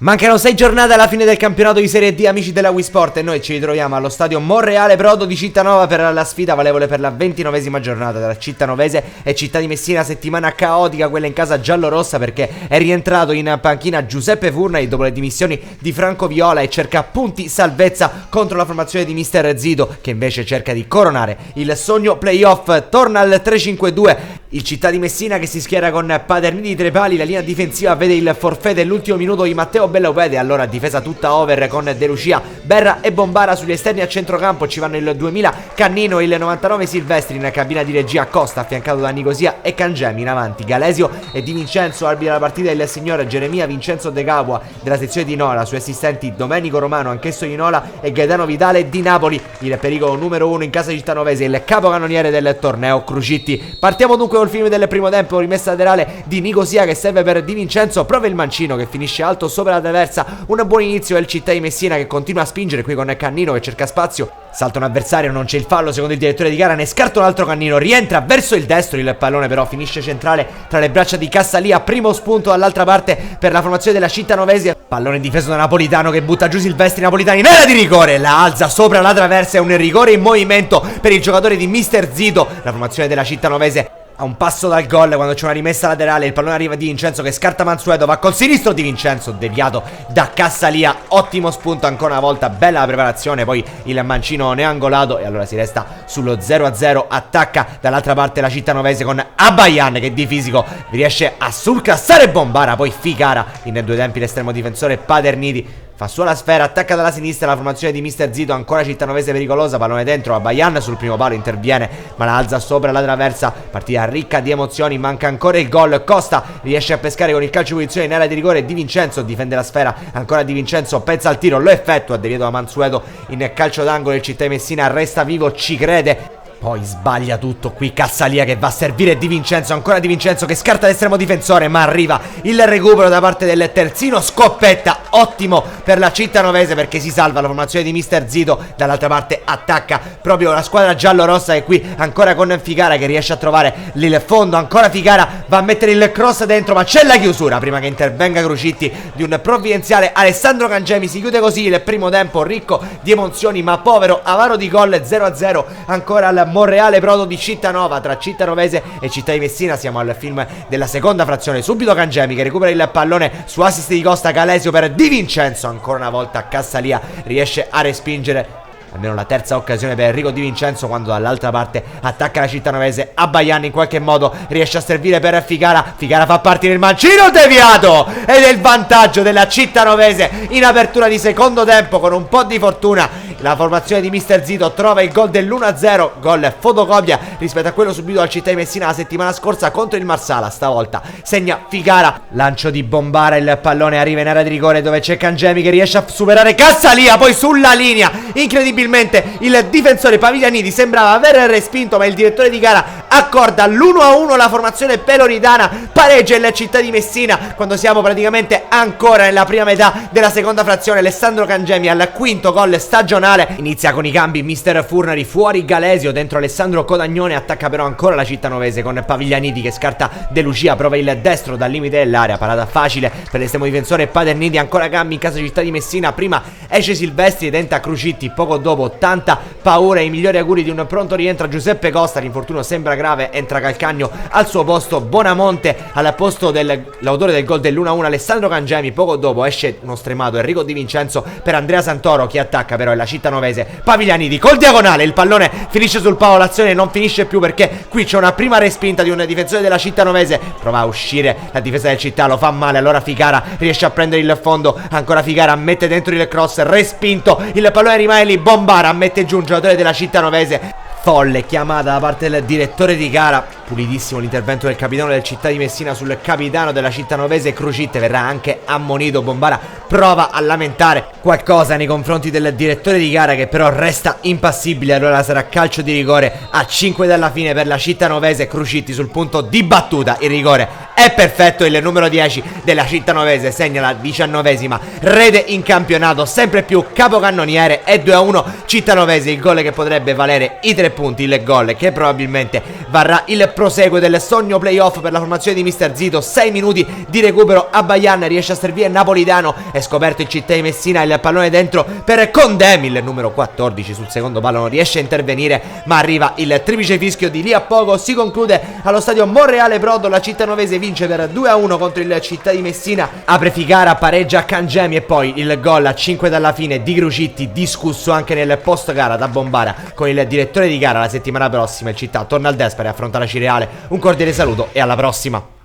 Mancano 6 giornate alla fine del campionato di Serie D, amici della Wii Sport, e noi ci ritroviamo allo stadio Monreale Prodo di Cittanova per la sfida valevole per la 29esima giornata tra Cittanovese e Città di Messina. Settimana caotica quella in casa giallorossa, perché è rientrato in panchina Giuseppe Furnari dopo le dimissioni di Franco Viola e cerca punti salvezza contro la formazione di Mister Zito, che invece cerca di coronare il sogno playoff. Torna al 3-5-2 il Città di Messina, che si schiera con Paternini di tre pali. La linea difensiva vede il forfait dell'ultimo minuto di Matteo Bellaupede, allora difesa tutta over con De Lucia, Berra e Bombara sugli esterni a centrocampo. Ci vanno il 2000 Cannino, il 99 Silvestri, in cabina di regia Costa affiancato da Nicosia e Cangemi. In avanti Galesio e Di Vincenzo, arbitra la partita il signor Geremia Vincenzo De Capua della sezione di Nola, sui assistenti Domenico Romano, anch'esso di Nola, e Gaetano Vitale di Napoli. Il pericolo numero 1 in casa cittanovese, il capocannoniere del torneo Crucitti. Partiamo dunque col film del primo tempo, rimessa laterale di Nicosia che serve per Di Vincenzo, prova il mancino che finisce alto sopra la traversa. Un buon inizio è il Città di Messina, che continua a spingere qui con Cannino che cerca spazio, salta un avversario, non c'è il fallo secondo il direttore di gara, ne scarta un altro. Cannino rientra verso il destro, il pallone però finisce centrale tra le braccia di Cassalia. Primo spunto dall'altra parte per la formazione della cittanovese, pallone difeso da Napolitano che butta giù Silvestri. Napolitani in area di rigore, la alza sopra la traversa, è un rigore in movimento per il giocatore di Mister Zito. La formazione della cittanovese a un passo dal gol quando c'è una rimessa laterale, il pallone arriva di Vincenzo che scarta Mansueto, va col sinistro Di Vincenzo, deviato da Cassalia. Ottimo spunto ancora una volta, bella la preparazione, poi il mancino neangolato e allora si resta sullo 0-0. Attacca dall'altra parte la cittanovese con Abayan che di fisico riesce a surclassare Bombara, poi Ficara in due tempi l'estremo difensore Paterniti fa sua la sfera, attacca dalla sinistra la formazione di Mister Zito, ancora cittanovese pericolosa, pallone dentro, Abayan sul primo palo interviene ma la alza sopra la traversa. Partita ricca di emozioni, manca ancora il gol, Costa riesce a pescare con il calcio di punizione in area di rigore. Di Vincenzo difende la sfera, ancora Di Vincenzo pensa al tiro, lo effettua, deviato da Mansueto in calcio d'angolo. Il Città di Messina resta vivo, ci crede, poi sbaglia tutto qui Cassalia che va a servire Di Vincenzo, ancora Di Vincenzo che scarta l'estremo difensore, ma arriva il recupero da parte del terzino Scoppetta. Ottimo per la cittanovese perché si salva la formazione di Mister Zito. Dall'altra parte attacca proprio la squadra giallorossa, e qui ancora con Ficara che riesce a trovare il fondo, ancora Ficara va a mettere il cross dentro, ma c'è la chiusura prima che intervenga Crucitti di un provvidenziale Alessandro Cangemi. Si chiude così il primo tempo ricco di emozioni ma povero, avaro di gol. 0-0 ancora al Monreale Prodo di Cittanova tra cittanovese e Città di Messina. Siamo al film della seconda frazione, subito Cangemi che recupera il pallone su assist di Costa, Galesio per Di Vincenzo, ancora una volta Cassalia riesce a respingere almeno la terza occasione per Enrico Di Vincenzo, quando dall'altra parte attacca la cittanovese. Abayan in qualche modo riesce a servire per Ficara, Ficara fa partire il mancino deviato ed è il vantaggio della cittanovese in apertura di secondo tempo. Con un po' di fortuna la formazione di Mister Zito trova il gol dell'1-0, gol fotocopia rispetto a quello subito dal Città di Messina la settimana scorsa contro il Marsala. Stavolta segna Ficara, lancio di Bombara, il pallone arriva in area di rigore dove c'è Cangemi che riesce a superare Cassalia, poi sulla linea incredibilmente il difensore Paviglianiti sembrava aver respinto, ma il direttore di gara accorda l'1-1. la formazione peloridana pareggia il Città di Messina quando siamo praticamente ancora nella prima metà della seconda frazione. Alessandro Cangemi al quinto gol stagionale. Inizia con i cambi Mister Furnari, fuori Galesio, dentro Alessandro Codagnone, attacca però ancora la cittanovese con Paviglianiti che scarta De Lucia, prova il destro dal limite dell'area, parata facile per l'estremo difensore Paterniti. Ancora cambi in casa Città di Messina, prima esce Silvestri e tenta Crucitti, poco dopo tanta paura e i migliori auguri di un pronto rientro a Giuseppe Costa. L'infortunio sembra grave, entra Calcagno al suo posto, Bonamonte al posto dell'autore del gol dell'1-1 Alessandro Cangemi. Poco dopo esce uno stremato Enrico Di Vincenzo per Andrea Santoro, chi attacca però è la cittanovese Paviglianiti col diagonale, il pallone finisce sul palo, l'azione non finisce più perché qui c'è una prima respinta di un difensore della cittanovese, prova a uscire la difesa del Città, lo fa male, allora Ficara riesce a prendere il fondo, ancora Ficara mette dentro il cross, respinto, il pallone rimane lì, Bombara mette giù un giocatore della cittanovese. Folle chiamata da parte del direttore di gara, pulitissimo l'intervento del capitano del Città di Messina sul capitano della cittanovese Crucitte, verrà anche ammonito. Bombara prova a lamentare qualcosa nei confronti del direttore di gara che però resta impassibile, allora sarà calcio di rigore a 5 dalla fine per la cittanovese. Crucitti sul punto di battuta, il rigore È perfetto il numero 10 della Cittanovese, segna la 19ª rete in campionato, sempre più capocannoniere, e 2-1 Cittanovese, il gol che potrebbe valere i 3 punti, il gol che probabilmente varrà il proseguo del sogno playoff per la formazione di Mister Zito. 6 minuti di recupero a Baian, riesce a servire Napolitano, è scoperto il Città di Messina, il pallone dentro per Condem, il numero 14 sul secondo palo non riesce a intervenire, ma arriva il triplice fischio di lì a poco. Si conclude allo stadio Monreale Brodo, la Cittanovese vince per 2-1 contro il Città di Messina, apre Ficara, pareggia Cangemi e poi il gol a 5 dalla fine di Grucitti, discusso anche nel post gara da Bombara con il direttore di gara. La settimana prossima il Città torna al Despera e affronta la Cireale. Un cordiale saluto e alla prossima.